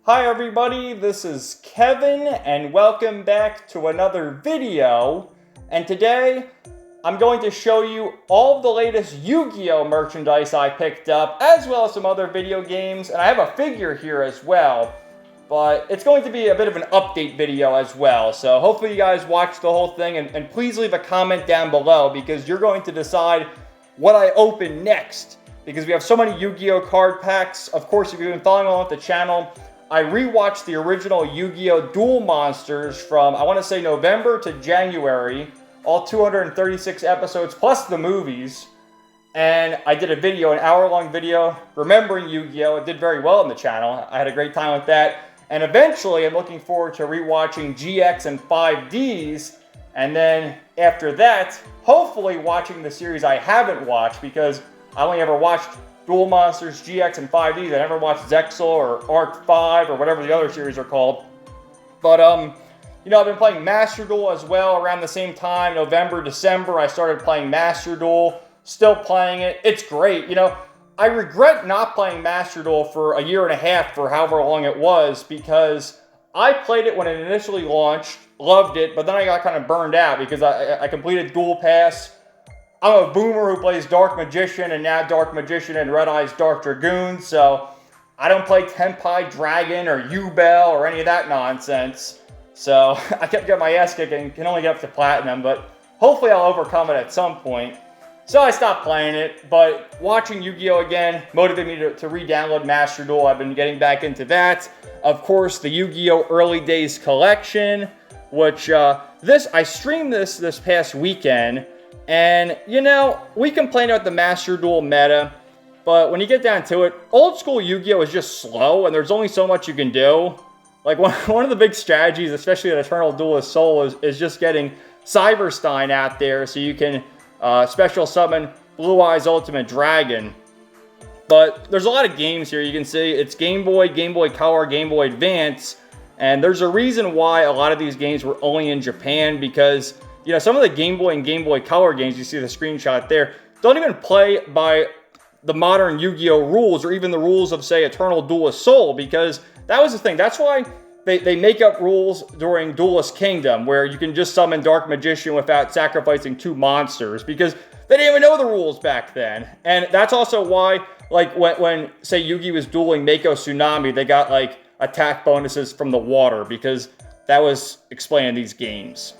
Hi everybody, this is Kevin and welcome back to another video. And today I'm going to show you all of the latest Yu-Gi-Oh merchandise I picked up, as well as some other video games, and I have a figure here as well. But it's going to be a bit of an update video as well, so hopefully you guys watch the whole thing, and please leave a comment down below because you're going to decide what I open next, because we have so many Yu-Gi-Oh card packs. Of course, if you've been following along with the channel, I rewatched the original Yu-Gi-Oh! Duel Monsters from, I want to say, November to January. All 236 episodes, plus the movies. And I did a video, an hour-long video, remembering Yu-Gi-Oh! It did very well on the channel. I had a great time with that. And eventually, I'm looking forward to rewatching GX and 5Ds. And then, after that, hopefully watching the series I haven't watched, because I only ever watched Duel Monsters, GX, and 5Ds. I never watched Zexal or Arc 5 or whatever the other series are called. But, you know, I've been playing Master Duel as well around the same time. November, December, I started playing Master Duel. Still playing it. It's great. You know, I regret not playing Master Duel for a year and a half for however long it was, because I played it when it initially launched, loved it, but then I got kind of burned out because I completed Duel Pass. I'm a boomer who plays Dark Magician and now Dark Magician and Red Eye's Dark Dragoon, so I don't play Tenpai Dragon or YuGiOh or any of that nonsense. So I kept getting my ass kicked and can only get up to Platinum, but hopefully I'll overcome it at some point. So I stopped playing it, but watching Yu-Gi-Oh! Again motivated me to re-download Master Duel. I've been getting back into that. Of course, the Yu-Gi-Oh! Early Days Collection, which I streamed this past weekend. And, you know, we complain about the Master Duel meta, but when you get down to it, old school Yu-Gi-Oh! Is just slow, and there's only so much you can do. Like, one of the big strategies, especially at Eternal Duelist Soul, is just getting Cyberstein out there so you can special summon Blue Eyes Ultimate Dragon. But there's a lot of games here. You can see it's Game Boy, Game Boy Color, Game Boy Advance, and there's a reason why a lot of these games were only in Japan, because you know, some of the Game Boy and Game Boy Color games, you see the screenshot there, don't even play by the modern Yu-Gi-Oh! Rules, or even the rules of, say, Eternal Duelist Soul, because that was the thing. That's why they make up rules during Duelist Kingdom, where you can just summon Dark Magician without sacrificing 2 monsters, because they didn't even know the rules back then. And that's also why, like, when say, Yugi was dueling Mako Tsunami, they got, like, attack bonuses from the water, because that was explained in these games.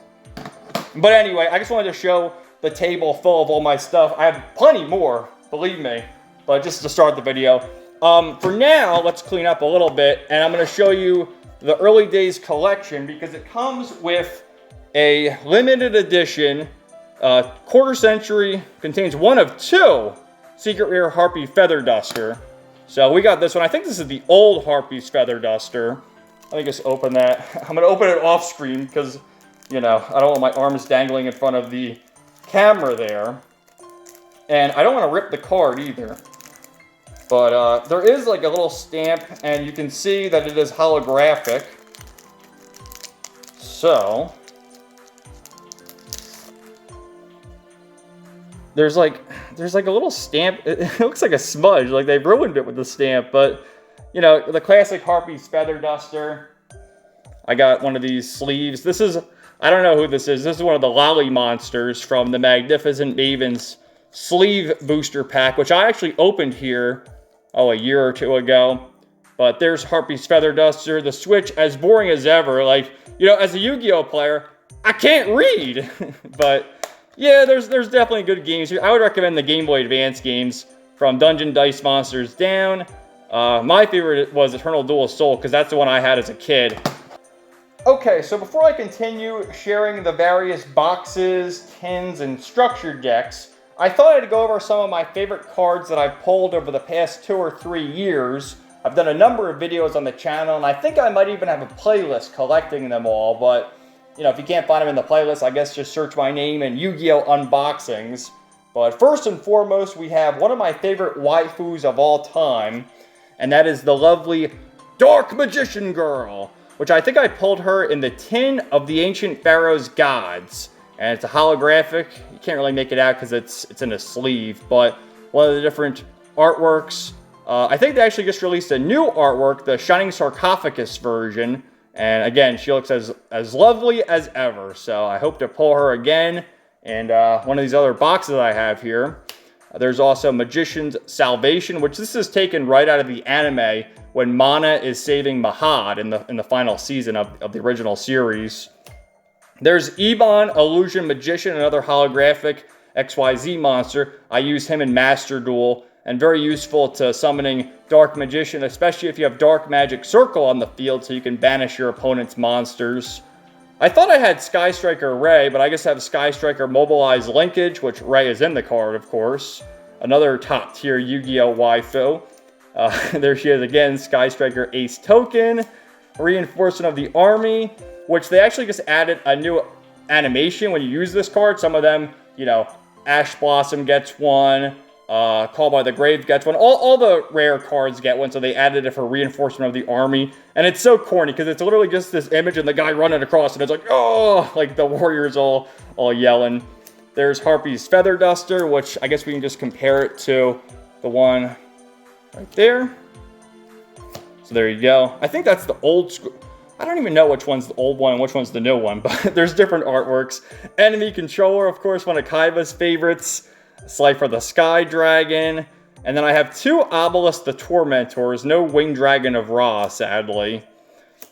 But anyway, I just wanted to show the table full of all my stuff. I have plenty more, believe me, but just to start the video. For now, let's clean up a little bit, and I'm going to show you the Early Days Collection, because it comes with a limited edition, quarter century, contains one of 2 Secret Rare Harpy Feather Duster. So we got this one. I think this is the old Harpy's Feather Duster. Let me just open that. I'm going to open it off screen because, you know, I don't want my arms dangling in front of the camera there. And I don't want to rip the card either. But there is like a little stamp, and you can see that it is holographic. So there's like a little stamp. It looks like a smudge, like they ruined it with the stamp. But you know, the classic Harpy's Feather Duster. I got one of these sleeves. This is, I don't know who this is. This is one of the Lolly Monsters from the Magnificent Mavens sleeve booster pack, which I actually opened here, a year or 2 ago. But there's Harpy's Feather Duster. The Switch, as boring as ever. Like, you know, as a Yu-Gi-Oh player, I can't read. But yeah, there's definitely good games here. I would recommend the Game Boy Advance games from Dungeon Dice Monsters down. My favorite was Eternal Duelist Soul, because that's the one I had as a kid. Okay, so before I continue sharing the various boxes, tins, and structured decks, I thought I'd go over some of my favorite cards that I've pulled over the past 2 or 3 years. I've done a number of videos on the channel, and I think I might even have a playlist collecting them all, but, you know, if you can't find them in the playlist, I guess just search my name and Yu-Gi-Oh! Unboxings. But first and foremost, we have one of my favorite waifus of all time, and that is the lovely Dark Magician Girl, which I think I pulled her in the tin of the Ancient Pharaoh's Gods. And it's a holographic. You can't really make it out because it's in a sleeve, but one of the different artworks I think they actually just released a new artwork, the Shining Sarcophagus version. And again, she looks as lovely as ever. So I hope to pull her again. And one of these other boxes I have here. There's also Magician's Salvation, which this is taken right out of the anime when Mana is saving Mahad in the final season of the original series. There's Ebon, Illusion Magician, another holographic XYZ monster. I use him in Master Duel, and very useful to summoning Dark Magician, especially if you have Dark Magic Circle on the field so you can banish your opponent's monsters. I thought I had Sky Striker Ray, but I guess I have Sky Striker Mobilize Linkage, which Ray is in the card, of course. Another top-tier Yu-Gi-Oh! Waifu. There she is again, Sky Striker Ace Token. Reinforcement of the Army, which they actually just added a new animation when you use this card. Some of them, you know, Ash Blossom gets one, Call by the Grave gets one. All the rare cards get one, so they added it for Reinforcement of the Army. And it's so corny, because it's literally just this image and the guy running across, and it's like, oh, like the warriors all yelling. There's Harpy's Feather Duster, which I guess we can just compare it to the one right there. So there you go. I think that's the old school. I don't even know which one's the old one and which one's the new one, but there's different artworks. Enemy Controller, of course, one of Kaiba's favorites. Slifer the Sky Dragon. And then I have two Obelisk the Tormentors. No Winged Dragon of Ra, sadly.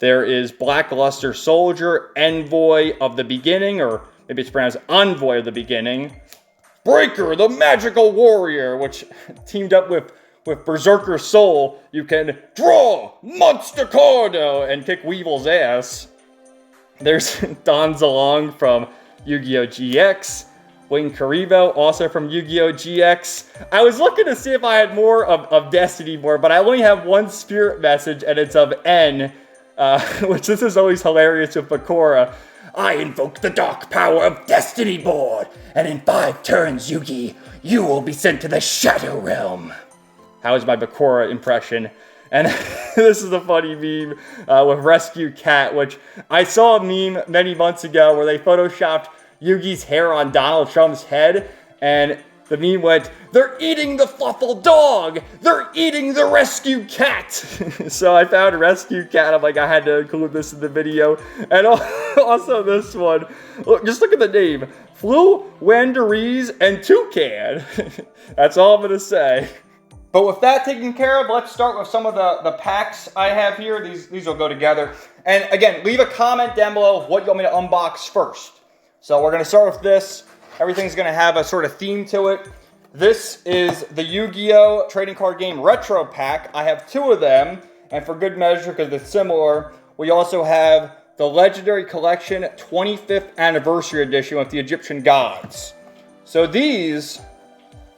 There is Blackluster Soldier, Envoy of the Beginning, or maybe it's pronounced Envoy of the Beginning. Breaker, the Magical Warrior, which teamed up with Berserker Soul, you can draw Monster Cardo and kick Weevil's ass. There's Don Zalong from Yu-Gi-Oh! GX. Wayne Karibo, also from Yu-Gi-Oh! GX. I was looking to see if I had more of Destiny board, but I only have one spirit message, and it's of N, which this is always hilarious with Bakura. I invoke the dark power of Destiny board, and in 5 turns, Yugi, you will be sent to the Shadow Realm. How is my Bakura impression? And this is a funny meme with Rescue Cat, which I saw a meme many months ago where they photoshopped Yugi's hair on Donald Trump's head, and the meme went, "They're eating the Fluffle dog! They're eating the Rescue Cat!" So I found Rescue Cat. I'm like, I had to include this in the video. And also this one. Look, just look at the name. Flu, Wanderees, and Toucan. That's all I'm going to say. But with that taken care of, let's start with some of the packs I have here. These will go together. And again, leave a comment down below of what you want me to unbox first. So we're going to start with this. Everything's going to have a sort of theme to it. This is the Yu-Gi-Oh! Trading Card Game Retro Pack. I have 2 of them. And for good measure, because it's similar, we also have the Legendary Collection 25th Anniversary Edition with the Egyptian gods. So these,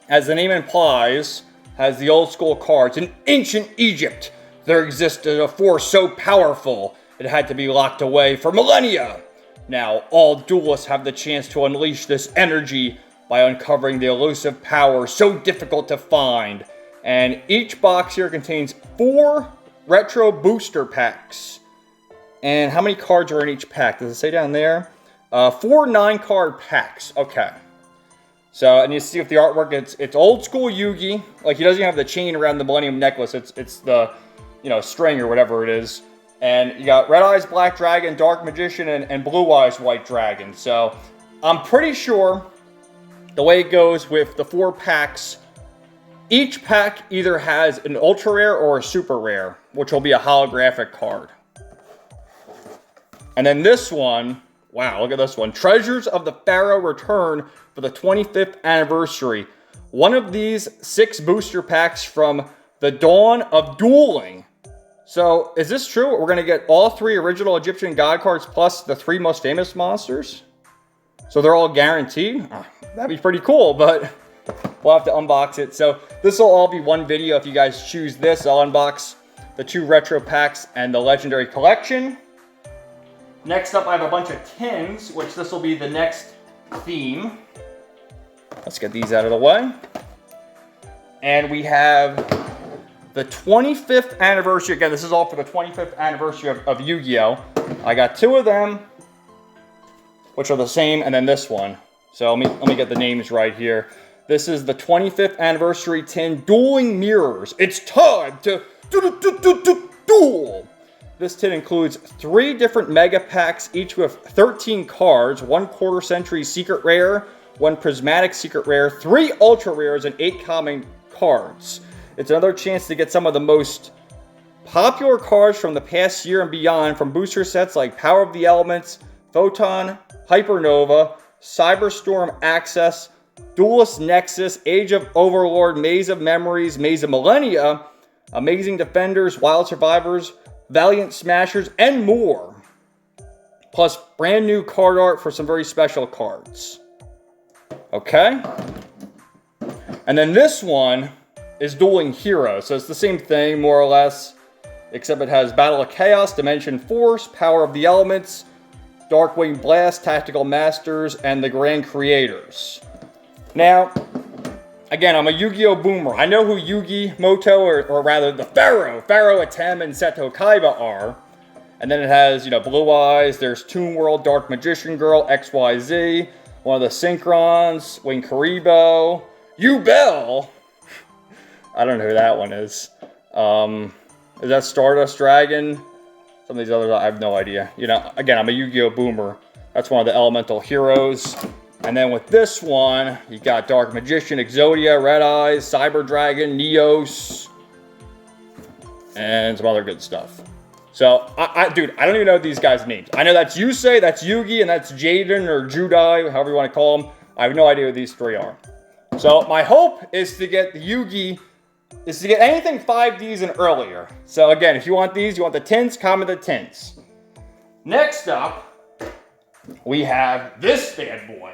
as the name implies, has the old school cards. In ancient Egypt, there existed a force so powerful it had to be locked away for millennia. Now, all duelists have the chance to unleash this energy by uncovering the elusive power so difficult to find. And each box here contains 4 retro booster packs. And how many cards are in each pack? Does it say down there? 4 9-card packs. Okay. So, and you see with the artwork, it's old school Yugi. Like, he doesn't even have the chain around the Millennium Necklace. It's the, you know, string or whatever it is. And you got Red Eyes Black Dragon, Dark Magician, and Blue Eyes White Dragon. So, I'm pretty sure the way it goes with the 4 packs, each pack either has an ultra rare or a super rare, which will be a holographic card. And then this one, wow, look at this one. Treasures of the Pharaoh return for the 25th anniversary. One of these 6 booster packs from the dawn of dueling. So, is this true? We're going to get all 3 original Egyptian god cards plus the 3 most famous monsters? So they're all guaranteed? That'd be pretty cool, but we'll have to unbox it. So this will all be one video if you guys choose this. I'll unbox the 2 retro packs and the Legendary Collection. Next up, I have a bunch of tins, which this will be the next theme. Let's get these out of the way. And we have the 25th anniversary. Again, this is all for the 25th anniversary of Yu-Gi-Oh! I got 2 of them, which are the same, and then this one. So let me get the names right here. This is the 25th anniversary tin Dueling Mirrors. It's time to duel. This tin includes 3 different mega packs, each with 13 cards, 1 quarter century secret rare, 1 prismatic secret rare, 3 ultra rares, and 8 common cards. It's another chance to get some of the most popular cards from the past year and beyond from booster sets like Power of the Elements, Photon, Hypernova, Cyberstorm Access, Duelist Nexus, Age of Overlord, Maze of Memories, Maze of Millennia, Amazing Defenders, Wild Survivors, Valiant Smashers, and more. Plus brand new card art for some very special cards. Okay? And then this one is Dueling Heroes. So it's the same thing, more or less, except it has Battle of Chaos, Dimension Force, Power of the Elements, Darkwing Blast, Tactical Masters, and the Grand Creators. Now, again, I'm a Yu-Gi-Oh! Boomer. I know who Yugi Moto, or rather the Pharaoh Atem, and Seto Kaiba are. And then it has, Blue Eyes, there's Toon World, Dark Magician Girl, XYZ, one of the Synchrons, Wing Karibo, Yubel. I don't know who that one is. Is that Stardust Dragon? Some of these others, I have no idea. Again, I'm a Yu-Gi-Oh! Boomer. That's one of the elemental heroes. And then with this one, you got Dark Magician, Exodia, Red Eyes, Cyber Dragon, Neos, and some other good stuff. So, dude, I don't even know these guys' names. I know that's Yusei, that's Yugi, and that's Jaden or Judai, however you want to call them. I have no idea who these 3 are. So, my hope is to get the Yugi, is to get anything 5Ds and earlier. So, again, if you want these, you want the tins, comment the tins. Next up, we have this bad boy.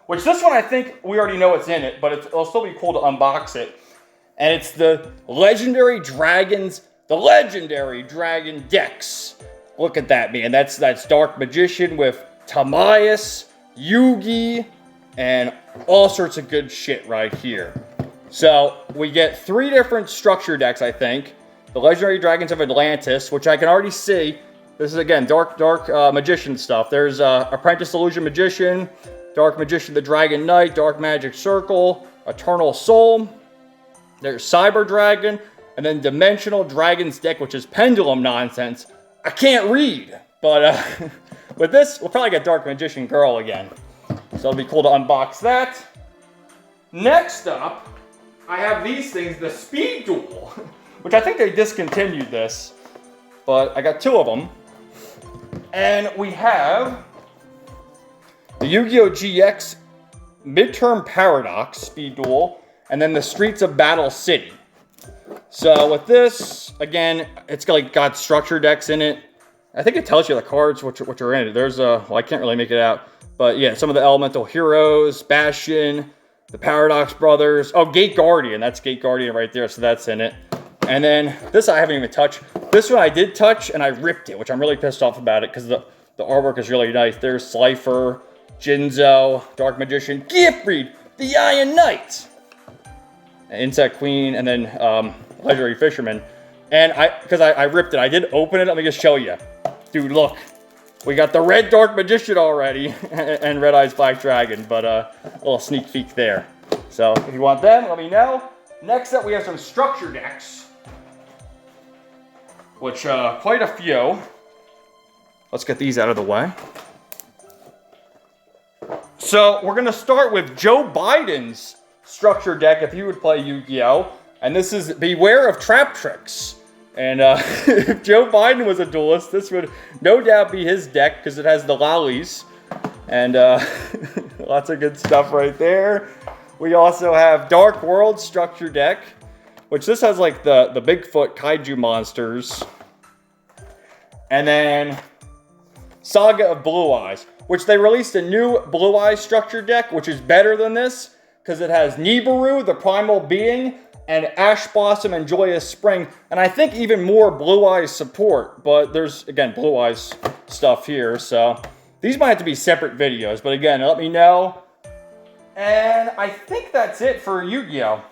Which this one, I think we already know what's in it, but it'll still be cool to unbox it. And it's the Legendary Dragons, the Legendary Dragon Dex. Look at that, man. That's Dark Magician with Tamias, Yugi, and all sorts of good shit right here. So we get 3 different structure decks, I think. The Legendary Dragons of Atlantis, which I can already see. This is, again, Dark Magician stuff. There's Apprentice Illusion Magician, Dark Magician the Dragon Knight, Dark Magic Circle, Eternal Soul. There's Cyber Dragon, and then Dimensional Dragons deck, which is Pendulum nonsense. I can't read, but with this, we'll probably get Dark Magician Girl again. So it'll be cool to unbox that. Next up, I have these things, the Speed Duel, which I think they discontinued this, but I got 2 of them. And we have the Yu-Gi-Oh! GX Midterm Paradox Speed Duel, and then the Streets of Battle City. So with this, again, it's got structure decks in it. I think it tells you the cards which are in it. There's well, I can't really make it out, but yeah, some of the elemental heroes, Bastion, the Paradox Brothers. Oh, Gate Guardian. That's Gate Guardian right there, so that's in it. And then this I haven't even touched. This one I did touch, and I ripped it, which I'm really pissed off about it because the artwork is really nice. There's Slifer, Jinzo, Dark Magician, Giftfried, the Iron Knight, Insect Queen, and then Legendary Fisherman. And because I ripped it, I did open it. Let me just show you. Dude, look. We got the red Dark Magician already, and Red Eyes Black Dragon, but a little sneak peek there. So if you want them, let me know. Next up, we have some structure decks, which quite a few. Let's get these out of the way. So we're going to start with Joe Biden's structure deck if you would play Yu-Gi-Oh! And this is Beware of Trap Tricks. And if Joe Biden was a duelist, this would no doubt be his deck because it has the lollies. And lots of good stuff right there. We also have Dark World structure deck, which this has like the Bigfoot kaiju monsters. And then Saga of Blue Eyes, which they released a new Blue Eyes structure deck, which is better than this because it has Nibiru, the Primal Being, and Ash Blossom and Joyous Spring, and I think even more Blue Eyes support, but there's, again, Blue Eyes stuff here, so these might have to be separate videos, but again, let me know. And I think that's it for Yu-Gi-Oh!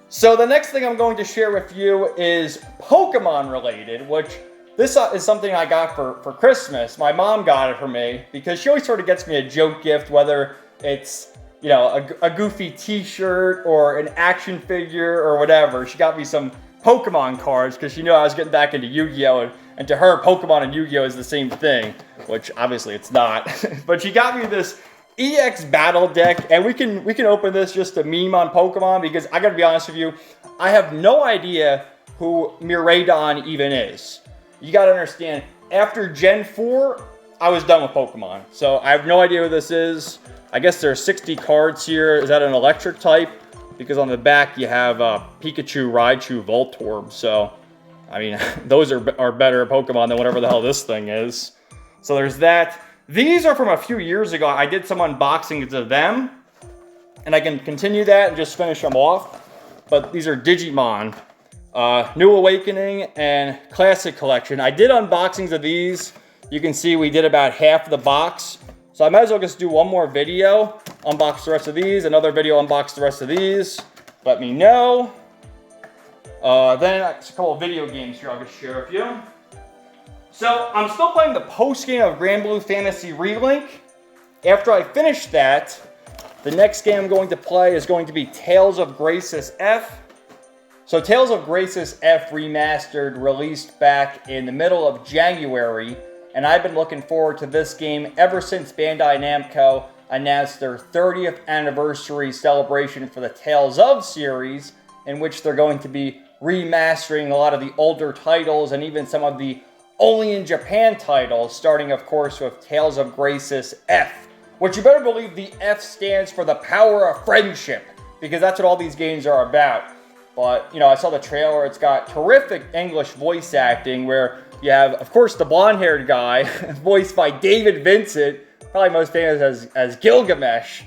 So the next thing I'm going to share with you is Pokemon related, which this is something I got for Christmas. My mom got it for me because she always sort of gets me a joke gift, whether it's, you know, a goofy t-shirt or an action figure or whatever. She got me some Pokemon cards because she knew I was getting back into Yu-Gi-Oh! And to her, Pokemon and Yu-Gi-Oh! Is the same thing, which obviously it's not. But she got me this EX battle deck, and we can open this just to meme on Pokemon, because I gotta be honest with you, I have no idea who Miraidon even is. You gotta understand, after Gen 4, I was done with Pokemon. So I have no idea who this is. I guess there's 60 cards here. Is that an electric type? Because on the back you have Pikachu, Raichu, Voltorb. So, I mean, those are better Pokemon than whatever the hell this thing is. So there's that. These are from a few years ago. I did some unboxings of them, and I can continue that and just finish them off. But these are Digimon, New Awakening, and Classic Collection. I did unboxings of these. You can see we did about half the box. So I might as well just do one more video, unbox the rest of these, another video, unbox the rest of these. Let me know. Then a couple of video games here I'll just share with you. So I'm still playing the post game of Grand Blue Fantasy Relink. After I finish that, the next game I'm going to play is going to be Tales of Graces F. So Tales of Graces F Remastered released back in the middle of January, and I've been looking forward to this game ever since Bandai Namco announced their 30th anniversary celebration for the Tales of series, in which they're going to be remastering a lot of the older titles and even some of the only in Japan titles, starting of course with Tales of Graces F, which you better believe the F stands for the power of friendship, because that's what all these games are about. But, you know, I saw the trailer. It's got terrific English voice acting, where you have, of course, the blonde-haired guy, voiced by David Vincent, probably most famous as Gilgamesh.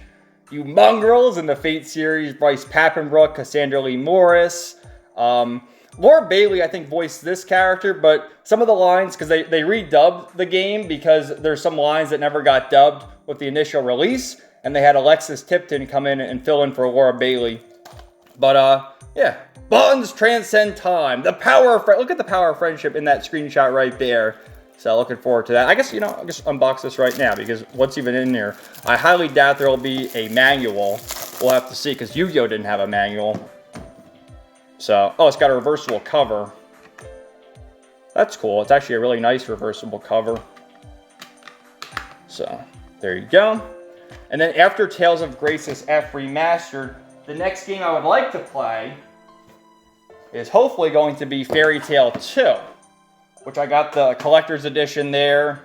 You mongrels in the Fate series, Bryce Papenbrook, Cassandra Lee Morris. Laura Bailey, I think, voiced this character, but some of the lines, because they redubbed the game, because there's some lines that never got dubbed with the initial release, and they had Alexis Tipton come in and fill in for Laura Bailey. But, yeah. Bonds transcend time. The power of look at the power of friendship in that screenshot right there. So looking forward to that. I guess, you know, I'll just unbox this right now, because what's even in there? I highly doubt there will be a manual. We'll have to see, because Yu-Gi-Oh! Didn't have a manual. So, oh, it's got a reversible cover. That's cool. It's actually a really nice reversible cover. So, there you go. And then after Tales of Graces F Remastered, the next game I would like to play is hopefully going to be Fairy Tail 2, which I got the collector's edition there.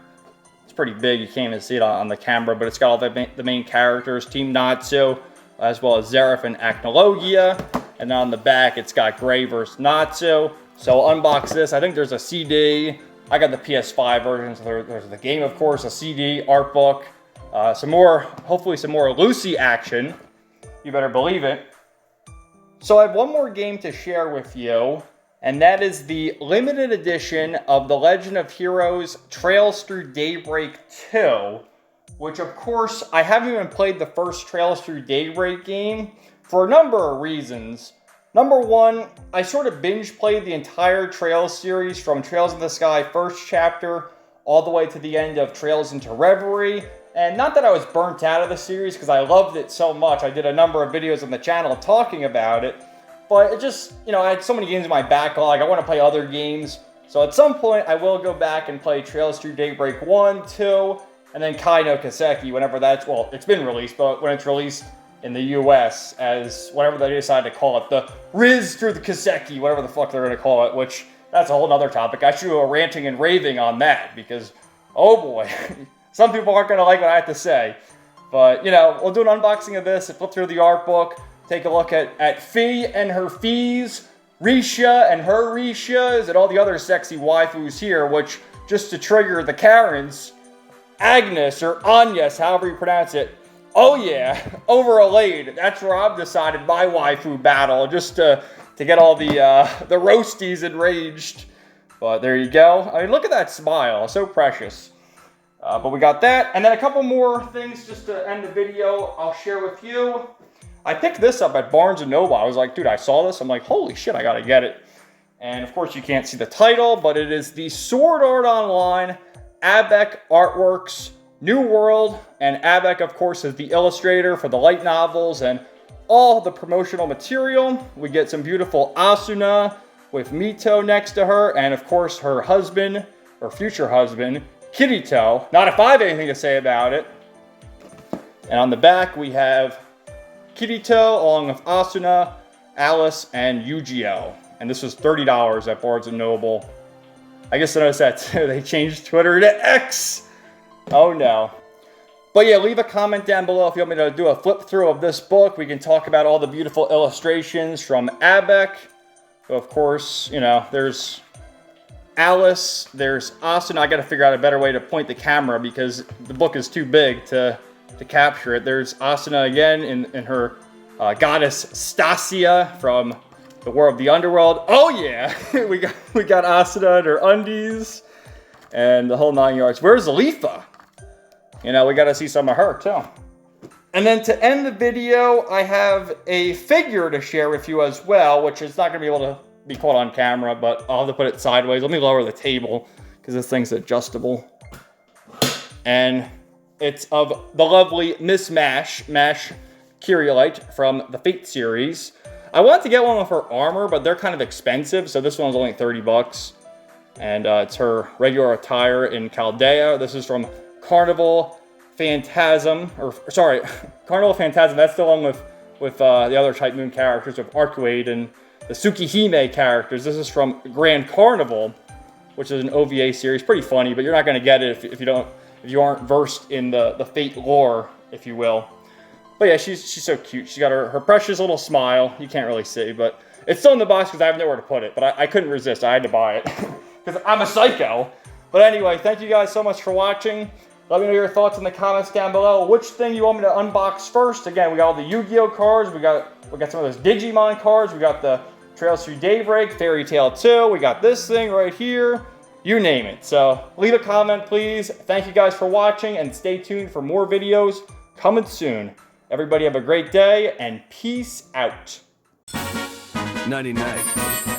It's pretty big. You can't even see it on the camera, but it's got all the main characters, Team Natsu, as well as Zeref and Acnologia. And on the back, it's got Gray vs. Natsu. So I'll unbox this. I think there's a CD. I got the PS5 version, so there's the game, of course, a CD, art book, hopefully some more Lucy action. You better believe it. So I have one more game to share with you, and that is the limited edition of The Legend of Heroes Trails Through Daybreak 2, which, of course, I haven't even played the first Trails Through Daybreak game for a number of reasons. Number one, I sort of binge played the entire Trails series from Trails in the Sky first chapter all the way to the end of Trails into Reverie. And not that I was burnt out of the series, because I loved it so much. I did a number of videos on the channel talking about it. But it just, you know, I had so many games in my backlog. I want to play other games. So at some point, I will go back and play Trails Through Daybreak 1, 2, and then Kai no Kaseki whenever that's, well, it's been released, but when it's released in the US as whatever they decide to call it, the Riz Through the Kaseki, whatever the fuck they're going to call it, which that's a whole nother topic. I should do a ranting and raving on that, because, oh boy, some people aren't going to like what I have to say. But, you know, we'll do an unboxing of this, flip through the art book, take a look at Fee and her Fees, Risha and her Rishas, and all the other sexy waifus here, which, just to trigger the Karens, Agnes, or Agnes, however you pronounce it, oh yeah, over a Alade. That's where I've decided my waifu battle, just to get all the roasties enraged. But there you go. I mean, look at that smile, so precious. But we got that, and then a couple more things just to end the video I'll share with you. I picked this up at Barnes & Noble. I was like, dude, I saw this. I'm like, holy shit, I gotta get it. And of course, you can't see the title, but it is the Sword Art Online Abec Artworks New World, and Abek, of course, is the illustrator for the light novels and all the promotional material. We get some beautiful Asuna with Mito next to her, and of course her husband, or future husband, Kirito. Not if I have anything to say about it. And on the back we have Kirito along with Asuna, Alice, and YuGiOh. And this was $30 at Barnes & Noble. I guess I noticed that too. They changed Twitter to X. Oh no. But yeah, leave a comment down below if you want me to do a flip through of this book. We can talk about all the beautiful illustrations from Abek. Of course, you know, there's Alice, there's Asuna. I gotta figure out a better way to point the camera because the book is too big to capture it. There's Asuna again in her goddess Stasia from the War of the Underworld. Oh yeah, we got Asuna in her undies and the whole 9 yards. Where's Alifa? You know, we got to see some of her too. And then to end the video, I have a figure to share with you as well, which is not going to be able to be caught on camera, but I'll have to put it sideways. Let me lower the table because this thing's adjustable. And it's of the lovely Miss Mash Kyrielite from the Fate series. I wanted to get one with her armor, but they're kind of expensive, so this one's only 30 bucks. And it's her regular attire in Chaldea. This is from Carnival Phantasm, Carnival Phantasm. That's the one with the other Type Moon characters of Arcuade and the Tsukihime characters. This is from Grand Carnival, which is an OVA series. Pretty funny, but you're not going to get it if you aren't versed in the Fate lore, if you will. But yeah, she's so cute. She's got her precious little smile. You can't really see, but it's still in the box because I have nowhere to put it. But I couldn't resist. I had to buy it because I'm a psycho. But anyway, thank you guys so much for watching. Let me know your thoughts in the comments down below. Which thing you want me to unbox first? Again, we got all the Yu-Gi-Oh cards. We got some of those Digimon cards. We got the Trails Through Daybreak, Fairy Tail 2. We got this thing right here. You name it. So leave a comment, please. Thank you guys for watching, and stay tuned for more videos coming soon. Everybody have a great day, and peace out. 99.